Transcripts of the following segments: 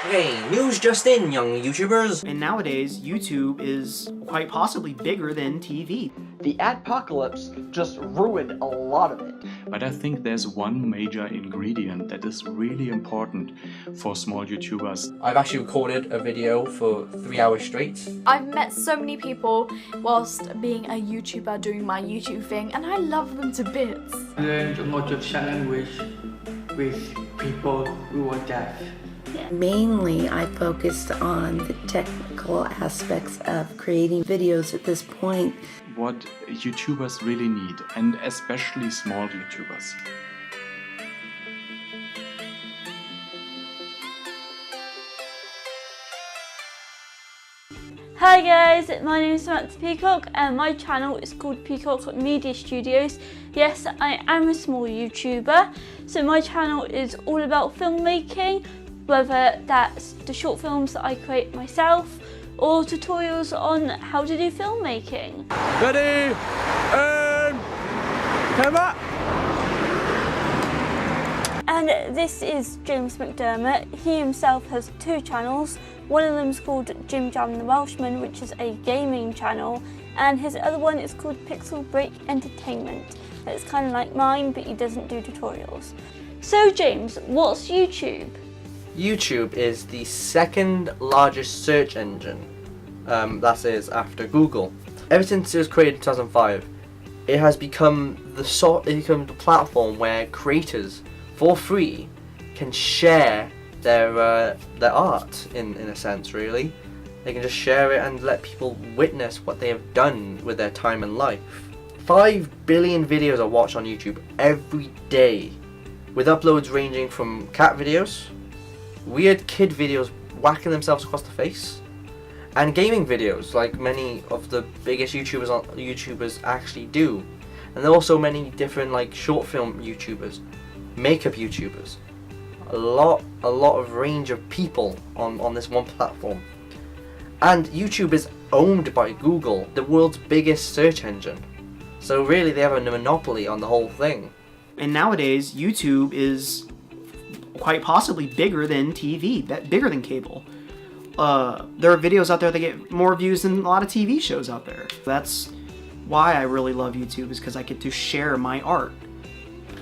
Okay, news just in, young YouTubers. And nowadays, YouTube is quite possibly bigger than TV. The adpocalypse just ruined a lot of it. But I think there's one major ingredient that is really important for small YouTubers. I've actually recorded a video for 3 hours straight. I've met so many people whilst being a YouTuber doing my YouTube thing, and I love them to bits. I learned a lot of sign language with people who are deaf. Mainly, I focused on the technical aspects of creating videos at this point. What YouTubers really need, and especially small YouTubers. Hi guys, my name is Samantha Peacock and my channel is called Peacock Media Studios. Yes, I am a small YouTuber, so my channel is all about filmmaking, whether that's the short films that I create myself or tutorials on how to do filmmaking. Ready, aim, camera! And this is James McDermott. He himself has 2 channels. One of them is called Jim Jam the Welshman, which is a gaming channel, and his other one is called Pixel Break Entertainment. It's kind of like mine, but he doesn't do tutorials. So James, what's YouTube? YouTube is the second largest search engine, that is after Google. Ever since it was created in 2005, it has become the platform where creators, for free, can share their art in a sense. Really, they can just share it and let people witness what they have done with their time and life. 5 billion videos are watched on YouTube every day, with uploads ranging from cat videos, weird kid videos whacking themselves across the face, and gaming videos like many of the biggest YouTubers actually do. And there are also many different like short film YouTubers, makeup YouTubers, a lot of range of people on this one platform. And YouTube is owned by Google, the world's biggest search engine. So really they have a monopoly on the whole thing. And nowadays, YouTube is quite possibly bigger than TV, bigger than cable. There are videos out there that get more views than a lot of TV shows out there. That's why I really love YouTube, is because I get to share my art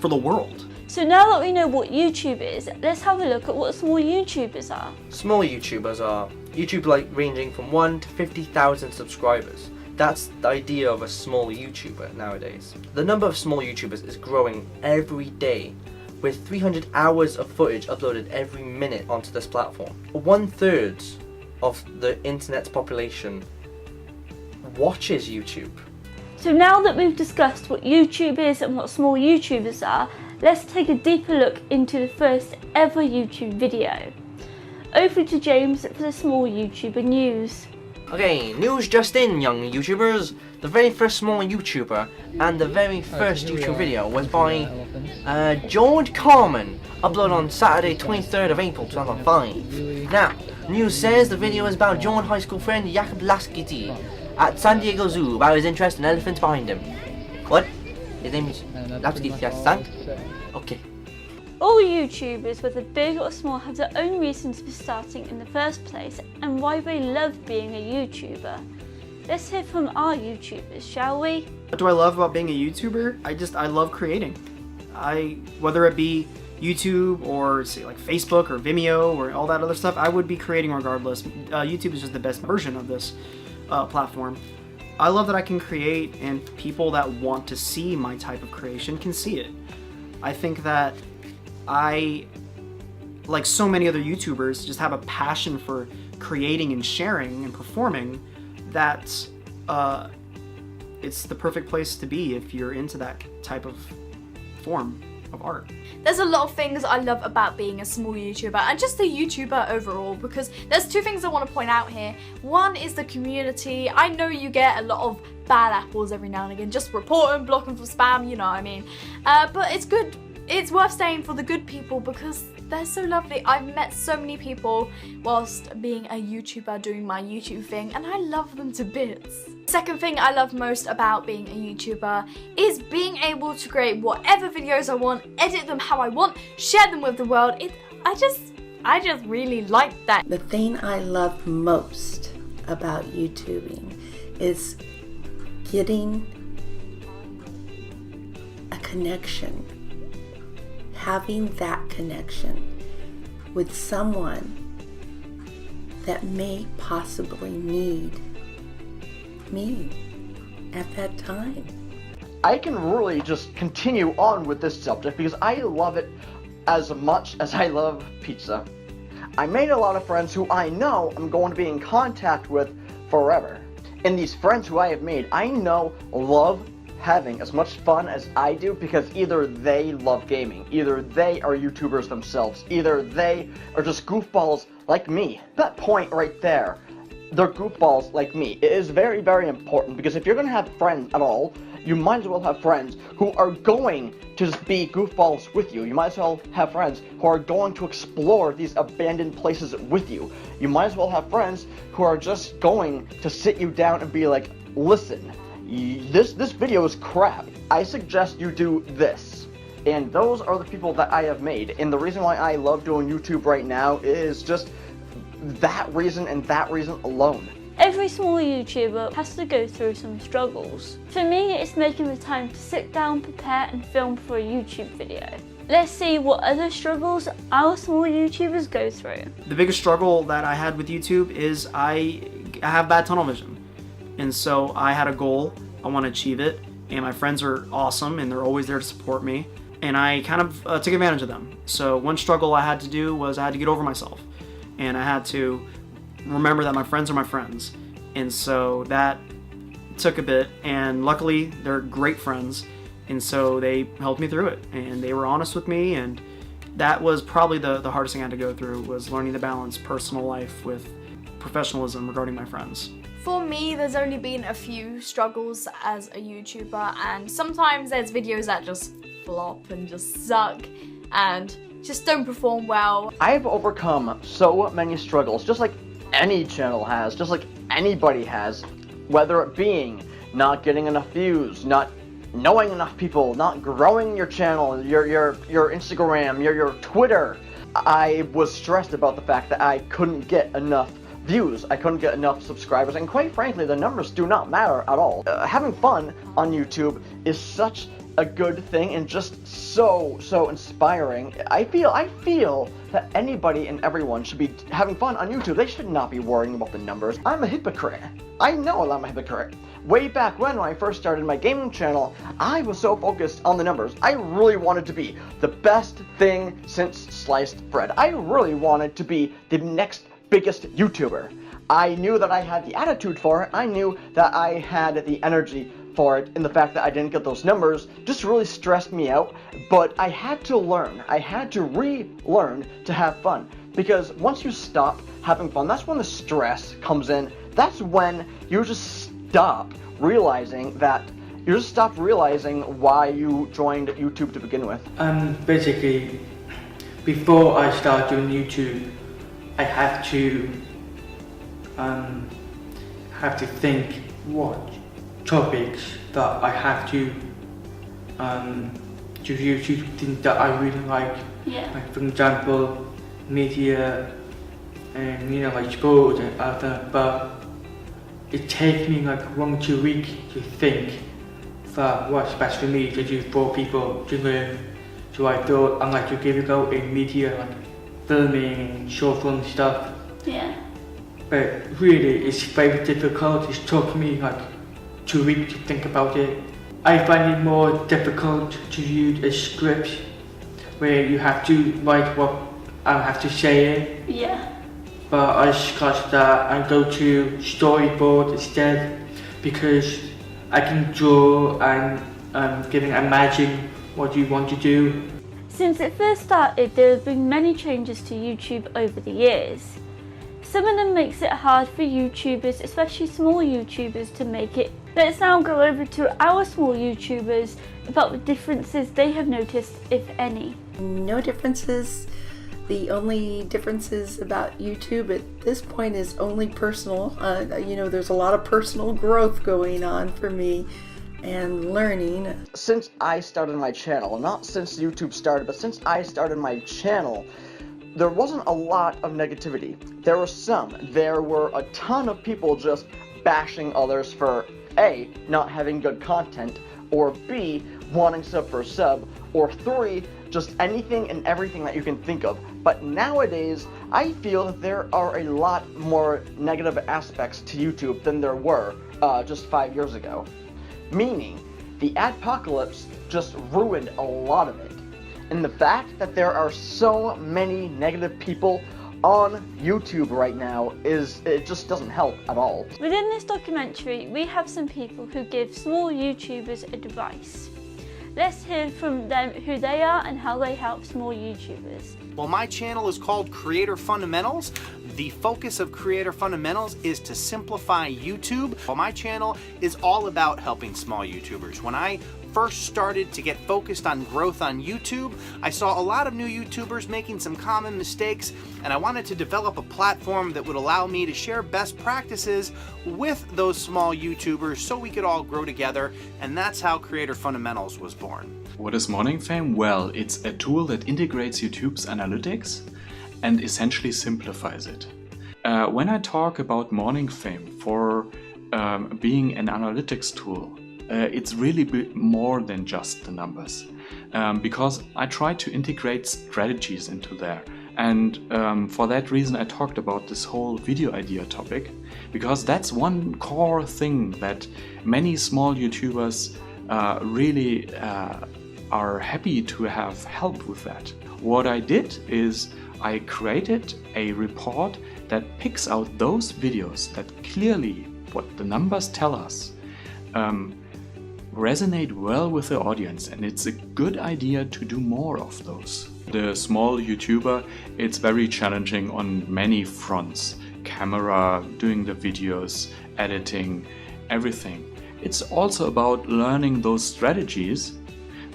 for the world. So now that we know what YouTube is, let's have a look at what small YouTubers are. Small YouTubers are YouTube ranging from 1 to 50,000 subscribers. That's the idea of a small YouTuber nowadays. The number of small YouTubers is growing every day, with 300 hours of footage uploaded every minute onto this platform. 1/3 of the internet's population watches YouTube. So now that we've discussed what YouTube is and what small YouTubers are, let's take a deeper look into the first ever YouTube video. Over to James for the small YouTuber news. Okay, news just in, young YouTubers. The very first small YouTuber and the very first YouTube video was by George Carmen, uploaded on Saturday 23rd of April 2005. Now, news says the video is about John high school friend Jakub Laskity at San Diego Zoo about his interest in elephants behind him. What? His name is Laskity, yes, son? Okay. All YouTubers, whether big or small, have their own reasons for starting in the first place and why they love being a YouTuber. Let's hear from our YouTubers, shall we? What do I love about being a YouTuber? I love creating. Whether it be YouTube or say like Facebook or Vimeo or all that other stuff, I would be creating regardless. YouTube is just the best version of this platform. I love that I can create and people that want to see my type of creation can see it. I think that I, like so many other YouTubers, just have a passion for creating and sharing and performing. That it's the perfect place to be if you're into that type of form of art. There's a lot of things I love about being a small YouTuber and just a YouTuber overall, because there's 2 things I want to point out here. One is the community. I know you get a lot of bad apples every now and again, just report them, block them for spam, you know what I mean. But it's good. It's worth staying for the good people because they're so lovely. I've met so many people whilst being a YouTuber doing my YouTube thing, and I love them to bits. Second thing I love most about being a YouTuber is being able to create whatever videos I want, edit them how I want, share them with the world. I just really like that. The thing I love most about YouTubing is getting a connection, having that connection with someone that may possibly need me at that time. I can really just continue on with this subject because I love it as much as I love pizza. I made a lot of friends who I know I'm going to be in contact with forever. And these friends who I have made, I know love having as much fun as I do because either they love gaming, either they are YouTubers themselves, either they are just goofballs like me. That point right there, they're goofballs like me. It is very, very important because if you're going to have friends at all, you might as well have friends who are going to just be goofballs with you. You might as well have friends who are going to explore these abandoned places with you. You might as well have friends who are just going to sit you down and be like, listen, this video is crap. I suggest you do this. And those are the people that I have made. And the reason why I love doing YouTube right now is just that reason and that reason alone. Every small YouTuber has to go through some struggles. For me, it's making the time to sit down, prepare and film for a YouTube video. Let's see what other struggles our small YouTubers go through. The biggest struggle that I had with YouTube is I have bad tunnel vision. And so I had a goal, I want to achieve it, and my friends are awesome and they're always there to support me. And I kind of took advantage of them. So one struggle I had to do was I had to get over myself. And I had to remember that my friends are my friends. And so that took a bit, and luckily they're great friends, and so they helped me through it, and they were honest with me, and that was probably the hardest thing I had to go through, was learning to balance personal life with professionalism regarding my friends. For me, there's only been a few struggles as a YouTuber, and sometimes there's videos that just flop and just suck and just don't perform well. I've overcome so many struggles, just like any channel has, just like anybody has, whether it being not getting enough views, not knowing enough people, not growing your channel, your Instagram, your Twitter. I was stressed about the fact that I couldn't get enough views, I couldn't get enough subscribers, and quite frankly, the numbers do not matter at all. Having fun on YouTube is such a good thing and just so inspiring. I feel that anybody and everyone should be having fun on YouTube. They should not be worrying about the numbers. I'm a hypocrite. I know I'm a hypocrite. Way back when I first started my gaming channel, I was so focused on the numbers. I really wanted to be the best thing since sliced bread. I really wanted to be the next biggest YouTuber. I knew that I had the attitude for it. I knew that I had the energy for it, and the fact that I didn't get those numbers just really stressed me out. But I had to learn. I had to relearn to have fun, because once you stop having fun, that's when the stress comes in. That's when you just stop realizing why you joined YouTube to begin with. Basically, before I started doing YouTube, I have to think what topics that I have to YouTube, things that I really like. Yeah. Like for example, media and like sports and other. But it takes me like 1-2 weeks to think that what's best for me to do for people to learn. So I thought I'd like to give it a go in media, like filming, short film stuff. Yeah. But really, it's very difficult. It took me like 2 weeks to think about it. I find it more difficult to use a script where you have to write what I have to say. Yeah. But I discussed that and go to storyboard instead, because I can draw and imagine what you want to do. Since it first started, there have been many changes to YouTube over the years. Some of them makes it hard for YouTubers, especially small YouTubers, to make it. Let's now go over to our small YouTubers about the differences they have noticed, if any. No differences. The only differences about YouTube at this point is only personal. There's a lot of personal growth going on for me and learning. Since I started my channel, not since YouTube started, but since I started my channel, there wasn't a lot of negativity. There were a ton of people just bashing others for A, not having good content, or B, wanting sub for sub, or 3, just anything and everything that you can think of. But nowadays, I feel that there are a lot more negative aspects to YouTube than there were just 5 years ago. Meaning, the adpocalypse just ruined a lot of it. And the fact that there are so many negative people on YouTube right now it just doesn't help at all. Within this documentary, we have some people who give small YouTubers advice. Let's hear from them who they are and how they help small YouTubers. Well, my channel is called Creator Fundamentals. The focus of Creator Fundamentals is to simplify YouTube. Well, my channel is all about helping small YouTubers. When I first started to get focused on growth on YouTube, I saw a lot of new YouTubers making some common mistakes, and I wanted to develop a platform that would allow me to share best practices with those small YouTubers so we could all grow together, and that's how Creator Fundamentals was born. What is Morning Fame? Well, it's a tool that integrates YouTube's analytics and essentially simplifies it. When I talk about Morning Fame for being an analytics tool, it's really more than just the numbers, because I try to integrate strategies into there. And for that reason I talked about this whole video idea topic, because that's one core thing that many small YouTubers really are happy to have help with that. What I did is I created a report that picks out those videos that clearly, what the numbers tell us, resonate well with the audience, and it's a good idea to do more of those. The small YouTuber, it's very challenging on many fronts. Camera, doing the videos, editing, everything. It's also about learning those strategies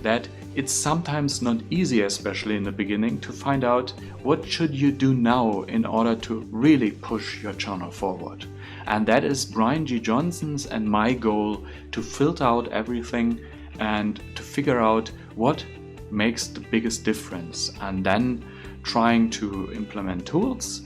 that it's sometimes not easy, especially in the beginning, to find out what should you do now in order to really push your channel forward. And that is Brian G. Johnson's and my goal, to filter out everything and to figure out what makes the biggest difference, and then trying to implement tools,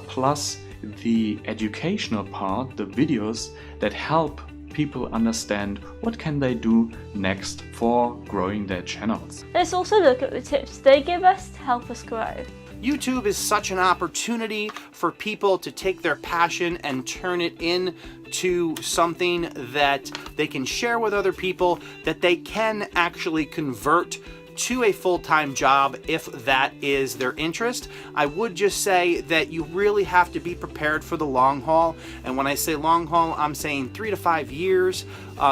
plus the educational part, the videos that help people understand what can they do next for growing their channels. Let's also look at the tips they give us to help us grow. YouTube is such an opportunity for people to take their passion and turn it into something that they can share with other people, that they can actually convert to a full-time job if that is their interest. I would just say that you really have to be prepared for the long haul, and when I say long haul, I'm saying 3 to 5 years.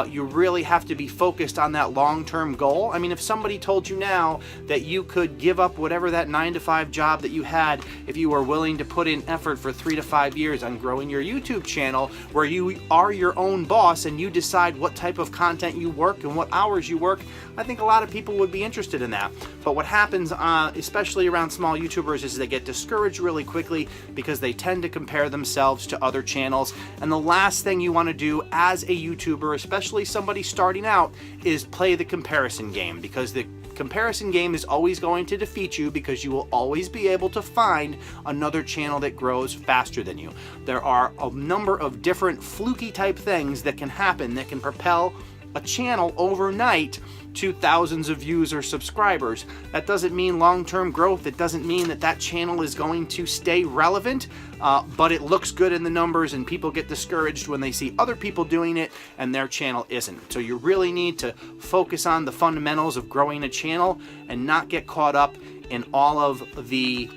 You really have to be focused on that long-term goal. I mean, if somebody told you now that you could give up whatever that 9-to-5 job that you had if you were willing to put in effort for 3 to 5 years on growing your YouTube channel, where you are your own boss and you decide what type of content you work and what hours you work, I think a lot of people would be interested in that. But what happens, especially around small YouTubers, is they get discouraged really quickly because they tend to compare themselves to other channels. And the last thing you want to do as a YouTuber, especially somebody starting out, is play the comparison game, because the comparison game is always going to defeat you, because you will always be able to find another channel that grows faster than you. There are a number of different fluky type things that can happen that can propel a channel overnight to thousands of views or subscribers. That doesn't mean long-term growth. It doesn't mean that that channel is going to stay relevant, but it looks good in the numbers, and people get discouraged when they see other people doing it and their channel isn't. So you really need to focus on the fundamentals of growing a channel and not get caught up in all of the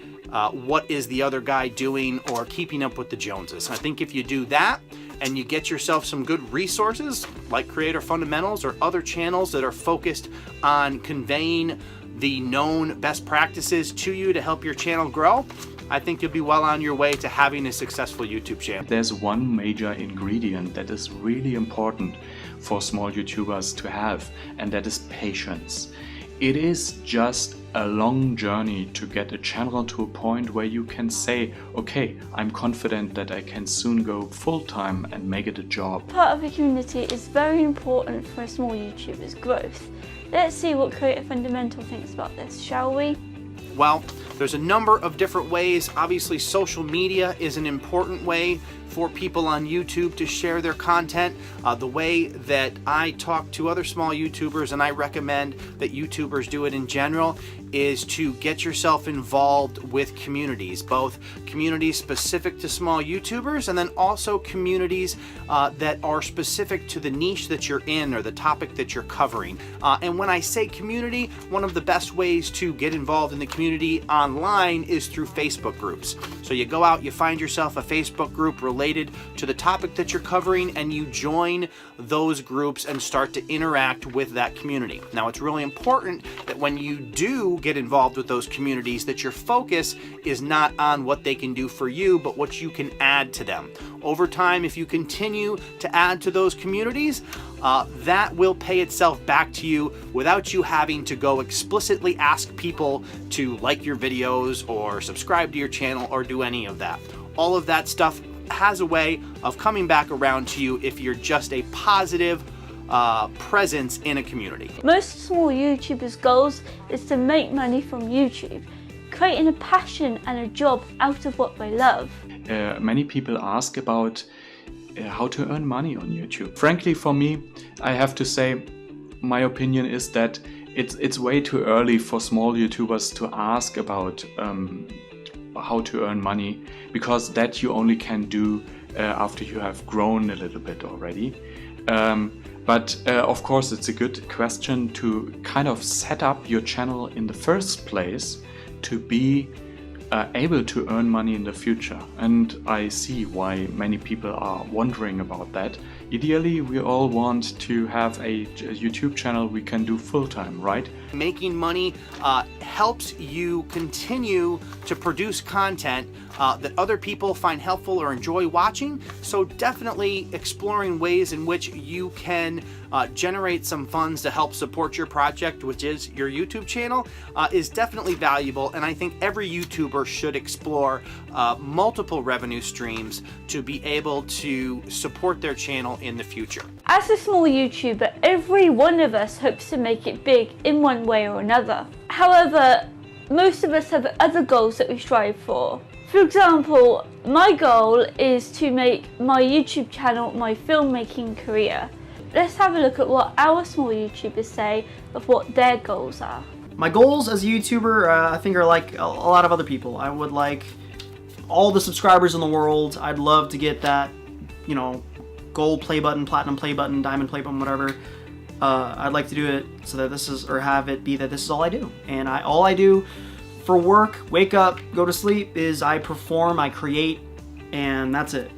what is the other guy doing or keeping up with the Joneses. I think if you do that, and you get yourself some good resources like Creator Fundamentals or other channels that are focused on conveying the known best practices to you to help your channel grow, I think you'll be well on your way to having a successful YouTube channel. There's one major ingredient that is really important for small YouTubers to have, and that is patience. It is just a long journey to get a channel to a point where you can say, okay, I'm confident that I can soon go full-time and make it a job. Part of the community is very important for a small YouTuber's growth. Let's see what Creator Fundamental thinks about this, shall we? Well, There's a number of different ways. Obviously, social media is an important way for people on YouTube to share their content. The way that I talk to other small YouTubers, and I recommend that YouTubers do it in general, is to get yourself involved with communities, both communities specific to small YouTubers and then also communities that are specific to the niche that you're in or the topic that you're covering. And when I say community, one of the best ways to get involved in the community online is through Facebook groups. So you go out, you find yourself a Facebook group related to the topic that you're covering, and you join those groups and start to interact with that community. Now, it's really important that when you do get involved with those communities, that your focus is not on what they can do for you, but what you can add to them. Over time, if you continue to add to those communities, that will pay itself back to you without you having to go explicitly ask people to like your videos or subscribe to your channel or do any of that. All of that stuff has a way of coming back around to you if you're just a positive presence in a community. Most small YouTubers' goals is to make money from YouTube, creating a passion and a job out of what they love. Many people ask about how to earn money on YouTube. Frankly, for me, I have to say, my opinion is that it's way too early for small YouTubers to ask about how to earn money, because that you only can do after you have grown a little bit already. But of course, it's a good question to kind of set up your channel in the first place to be able to earn money in the future. And I see why many people are wondering about that. Ideally, we all want to have a YouTube channel we can do full-time, right? Making money helps you continue to produce content that other people find helpful or enjoy watching. So definitely exploring ways in which you can generate some funds to help support your project, which is your YouTube channel, is definitely valuable. And I think every YouTuber should explore multiple revenue streams to be able to support their channel in the future. As a small YouTuber, every one of us hopes to make it big in one way or another. However, most of us have other goals that we strive for. For example, my goal is to make my YouTube channel my filmmaking career. Let's have a look at what our small YouTubers say of what their goals are. My goals as a YouTuber, I think, are like a lot of other people. I would like all the subscribers in the world. I'd love to get that, you know, gold play button, platinum play button, diamond play button, whatever. I'd like to do it so that this is, or have it be that this is all I do. And all I do for work, wake up, go to sleep, is I perform, I create, and that's it.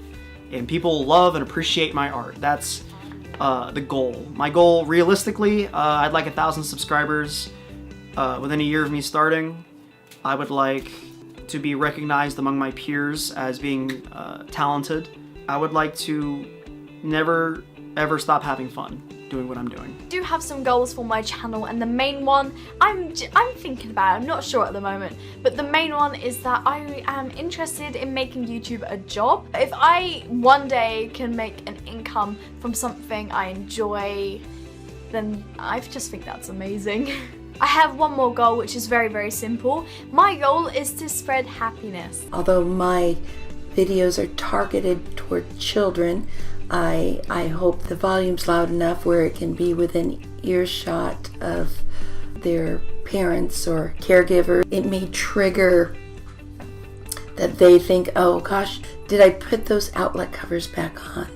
And people love and appreciate my art. That's the goal. My goal, realistically, I'd like 1,000 subscribers within a year of me starting. I would like to be recognized among my peers as being talented. I would like to never ever stop having fun doing what I'm doing. I do have some goals for my channel, and the main one I'm thinking about, I'm not sure at the moment, but the main one is that I am interested in making YouTube a job. If I one day can make an income from something I enjoy, then I just think that's amazing. I have one more goal, which is very, very simple. My goal is to spread happiness. Although my videos are targeted toward children, I hope the volume's loud enough where it can be within earshot of their parents or caregiver. It may trigger that they think, oh gosh, did I put those outlet covers back on?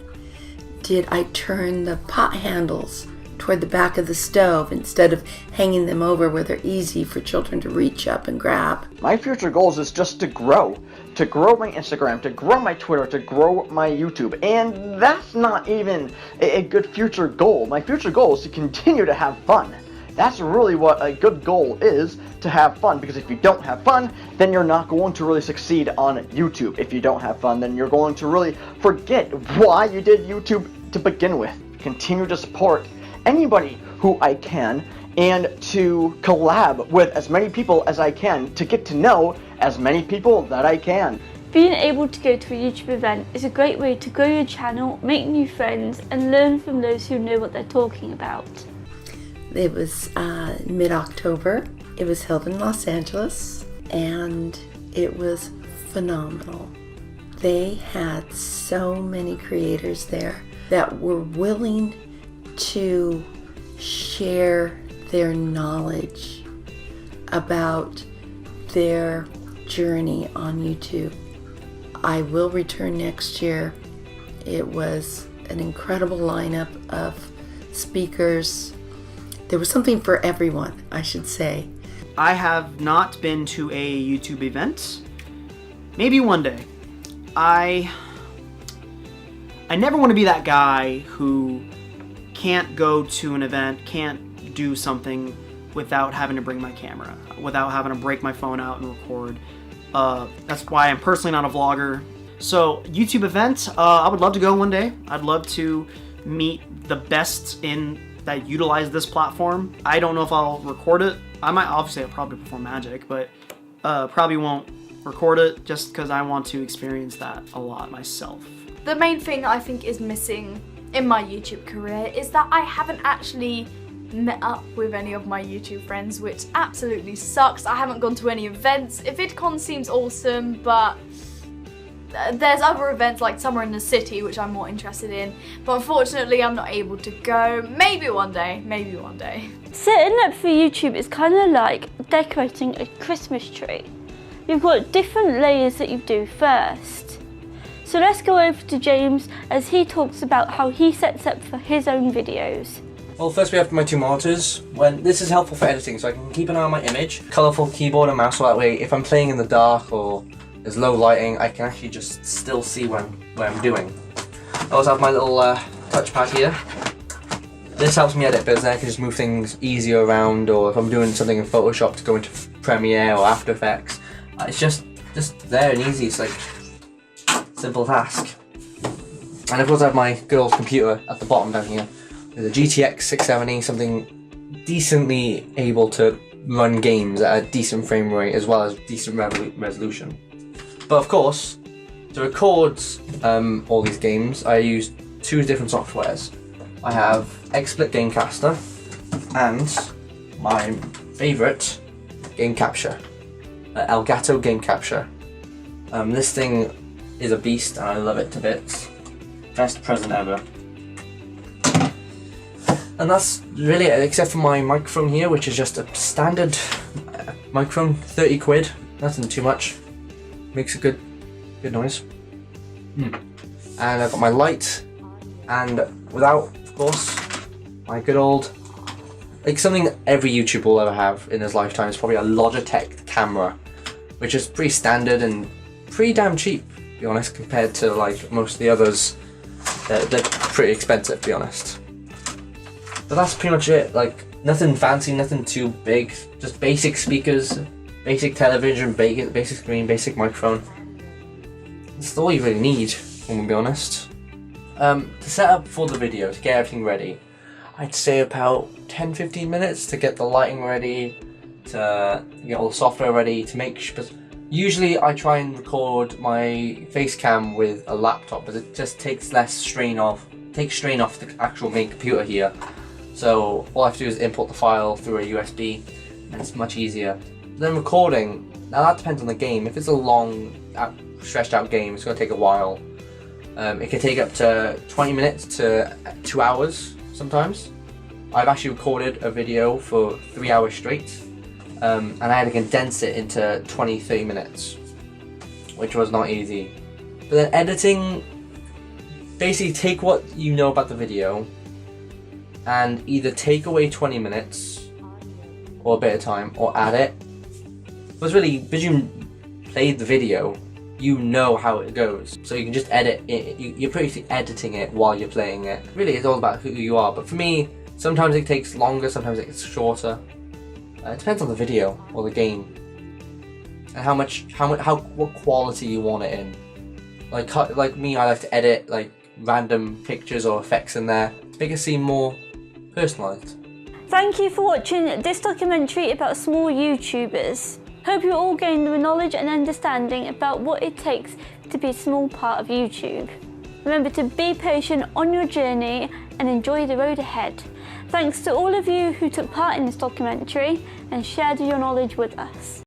Did I turn the pot handles toward the back of the stove instead of hanging them over where they're easy for children to reach up and grab? My future goals is just to grow my Instagram, to grow my Twitter, to grow my YouTube, and that's not even a good future goal. My future goal is to continue to have fun. That's really what a good goal is, to have fun, because if you don't have fun, then you're not going to really succeed on YouTube. If you don't have fun, then you're going to really forget why you did YouTube to begin with. Continue to support anybody who I can, and to collab with as many people as I can, to get to know as many people that I can. Being able to go to a YouTube event is a great way to grow your channel, make new friends, and learn from those who know what they're talking about. It was mid-October. It was held in Los Angeles. and it was phenomenal. They had so many creators there that were willing to share their knowledge about their journey on YouTube. I will return next year. It was an incredible lineup of speakers. There was something for everyone, I should say. I have not been to a YouTube event. Maybe one day. I never want to be that guy who can't go to an event, can't do something without having to bring my camera, without having to break my phone out and record. That's why I'm personally not a vlogger. So YouTube event, I would love to go one day. I'd love to meet the best that utilize this platform. I don't know if I'll record it. I'll probably perform magic, but probably won't record it just because I want to experience that a lot myself. The main thing I think is missing in my YouTube career is that I haven't actually met up with any of my YouTube friends, which absolutely sucks. I haven't gone to any events. VidCon seems awesome, but there's other events like Summer in the City, which I'm more interested in, but unfortunately I'm not able to go. Maybe one day, maybe one day. Setting up for YouTube is kind of like decorating a Christmas tree. You've got different layers that you do first. So let's go over to James as he talks about how he sets up for his own videos. Well, first we have my two monitors. This is helpful for editing, so I can keep an eye on my image. Colourful keyboard and mouse, so that way if I'm playing in the dark or there's low lighting, I can actually just still see what I'm doing. I also have my little touchpad here. This helps me edit better. I can just move things easier around, or if I'm doing something in Photoshop to go into Premiere or After Effects, it's just there and easy. It's like simple task. And of course I have my good old computer at the bottom down here with a GTX 670, something decently able to run games at a decent frame rate as well as decent resolution. But of course, to record all these games, I use two different softwares. I have XSplit Gamecaster and my favourite Game Capture, Elgato Game Capture. This thing is a beast and I love it to bits. Best present ever. And that's really it, except for my microphone here, which is just a standard microphone, 30 quid, nothing too much. Makes a good noise. And I've got my light, and without, of course, my good old, like something that every YouTuber will ever have in his lifetime is probably a Logitech camera, which is pretty standard and pretty damn cheap, to be honest, compared to like most of the others. They're pretty expensive, to be honest. But that's pretty much it. Like nothing fancy, nothing too big. Just basic speakers, basic television, basic screen, basic microphone. That's all you really need, I'm gonna be honest. To set up for the video, to get everything ready, I'd say about 10-15 minutes to get the lighting ready, to get all the software ready, to make sure. Usually I try and record my face cam with a laptop, but it just takes strain off the actual main computer here. So all I have to do is import the file through a USB, and it's much easier. Then recording, now that depends on the game. If it's a long, stretched out game, it's going to take a while. It can take up to 20 minutes to 2 hours sometimes. I've actually recorded a video for 3 hours straight, and I had to condense it into 20-30 minutes, which was not easy. But then editing, basically take what you know about the video and either take away 20 minutes or a bit of time or add it. But really, because you played the video, you know how it goes, so you can just edit it. You're pretty editing it while you're playing it. Really, it's all about who you are. But for me, sometimes it takes longer, sometimes it's shorter. It depends on the video or the game and what quality you want it in. Like me, I like to edit like random pictures or effects in there to make it seem more personalised. Thank you for watching this documentary about small YouTubers. Hope you all gained the knowledge and understanding about what it takes to be a small part of YouTube. Remember to be patient on your journey and enjoy the road ahead. Thanks to all of you who took part in this documentary and shared your knowledge with us.